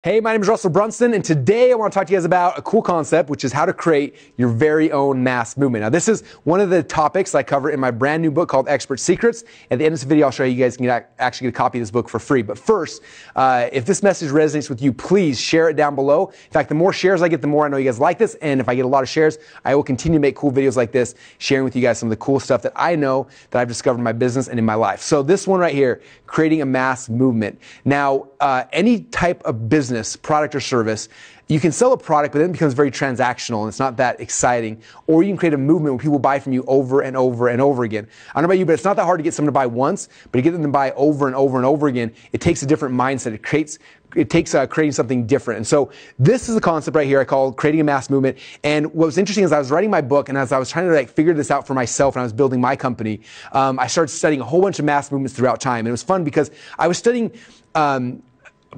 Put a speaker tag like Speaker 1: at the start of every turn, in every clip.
Speaker 1: Hey, my name is Russell Brunson, and today I want to talk to you guys about a cool concept, which is how to create your very own mass movement. Now, this is one of the topics I cover in my brand new book called Expert Secrets. At the end of this video, I'll show you guys can actually get a copy of this book for free. But first, if this message resonates with you, please share it down below. In fact, the more shares I get, the more I know you guys like this. And if I get a lot of shares, I will continue to make cool videos like this, sharing with you guys some of the cool stuff that I know that I've discovered in my business and in my life. So this one right here, creating a mass movement. Now, any type of business, product or service, you can sell a product, but then it becomes very transactional and it's not that exciting. Or you can create a movement where people buy from you over and over and over again. I don't know about you, but it's not that hard to get someone to buy once, but to get them to buy over and over and over again, it takes a different mindset. It takes creating something different. And so this is a concept right here I call creating a mass movement. And what was interesting is I was writing my book, and as I was trying to figure this out for myself and I was building my company, I started studying a whole bunch of mass movements throughout time. And it was fun because I was studying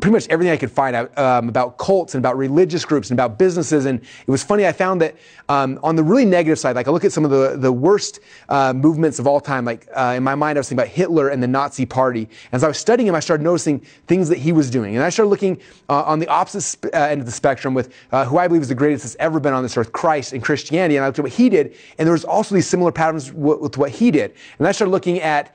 Speaker 1: pretty much everything I could find out about cults and about religious groups and about businesses. And it was funny, I found that on the really negative side, like I look at some of the worst movements of all time, like in my mind I was thinking about Hitler and the Nazi Party. As I was studying him, I started noticing things that he was doing. And I started looking on the opposite end of the spectrum with who I believe is the greatest that's ever been on this earth, Christ and Christianity. And I looked at what he did, and there was also these similar patterns with what he did. And I started looking at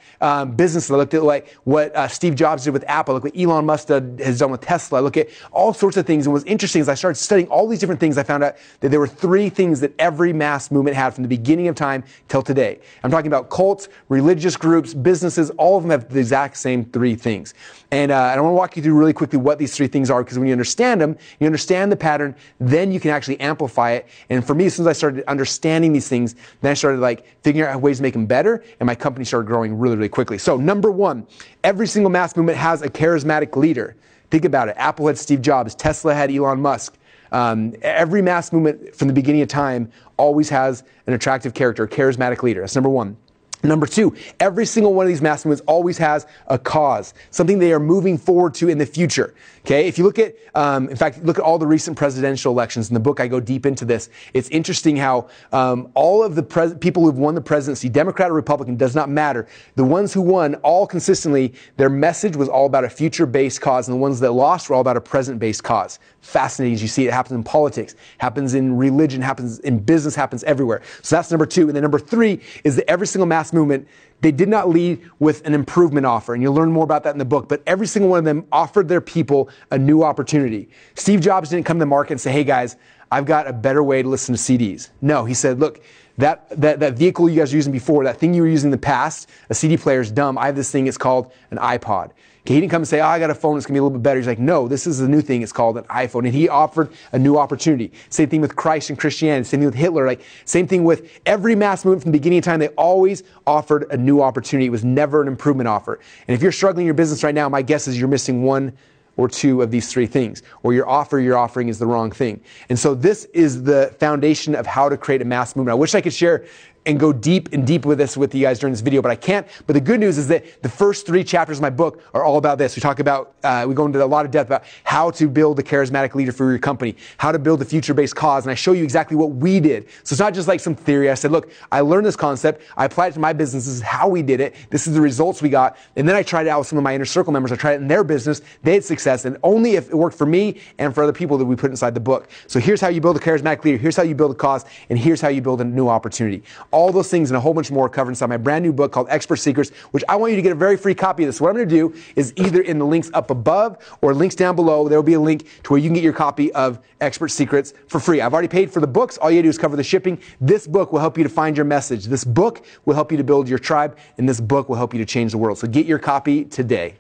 Speaker 1: businesses. I looked at like what Steve Jobs did with Apple, look what Elon Musk has done with Tesla. I look at all sorts of things. And what was interesting is I started studying all these different things. I found out that there were three things that every mass movement had from the beginning of time till today. I'm talking about cults, religious groups, businesses. All of them have the exact same three things. And I want to walk you through really quickly what these three things are, because when you understand them, you understand the pattern, then you can actually amplify it. And for me, as soon as I started understanding these things, then I started like figuring out ways to make them better, and my company started growing really, really quickly. So number one, every single mass movement has a charismatic leader. Think about it. Apple had Steve Jobs. Tesla had Elon Musk. Every mass movement from the beginning of time always has an attractive character, a charismatic leader. That's number one. Number two, every single one of these mass movements always has a cause, something they are moving forward to in the future. Okay, if you look at, in fact, look at all the recent presidential elections. In the book, I go deep into this. It's interesting how all of the people who've won the presidency, Democrat or Republican, does not matter. The ones who won, all consistently, their message was all about a future-based cause, and the ones that lost were all about a present-based cause. Fascinating as you see it happens in politics, happens in religion, happens in business, happens everywhere. So that's number two. And then number three is that every single mass movement, they did not lead with an improvement offer. And you'll learn more about that in the book. But every single one of them offered their people a new opportunity. Steve Jobs didn't come to the market and say, hey guys, I've got a better way to listen to CDs. No, he said, look, that vehicle you guys were using before, that thing you were using in the past, a CD player is dumb. I have this thing, it's called an iPod. Okay, he didn't come and say, oh, I got a phone, it's going to be a little bit better. He's like, no, this is a new thing, it's called an iPhone. And he offered a new opportunity. Same thing with Christ and Christianity, same thing with Hitler, like same thing with every mass movement from the beginning of time. They always offered a new opportunity. It was never an improvement offer. And if you're struggling in your business right now, my guess is you're missing one or two of these three things, or your offer you're offering is the wrong thing. And so this is the foundation of how to create a mass movement. I wish I could share and go deep with this with you guys during this video, but I can't. But the good news is that the first three chapters of my book are all about this. We talk about, we go into a lot of depth about how to build a charismatic leader for your company, how to build a future-based cause, and I show you exactly what we did. So it's not just like some theory. I said, look, I learned this concept, I applied it to my business, this is how we did it, this is the results we got, and then I tried it out with some of my inner circle members. I tried it in their business, they had success, and only if it worked for me and for other people that we put inside the book. So here's how you build a charismatic leader, here's how you build a cause, and here's how you build a new opportunity. All those things and a whole bunch more are covered inside my brand new book called Expert Secrets, which I want you to get a very free copy of this. What I'm going to do is either in the links up above or links down below, there will be a link to where you can get your copy of Expert Secrets for free. I've already paid for the books. All you do is cover the shipping. This book will help you to find your message. This book will help you to build your tribe, and this book will help you to change the world. So get your copy today.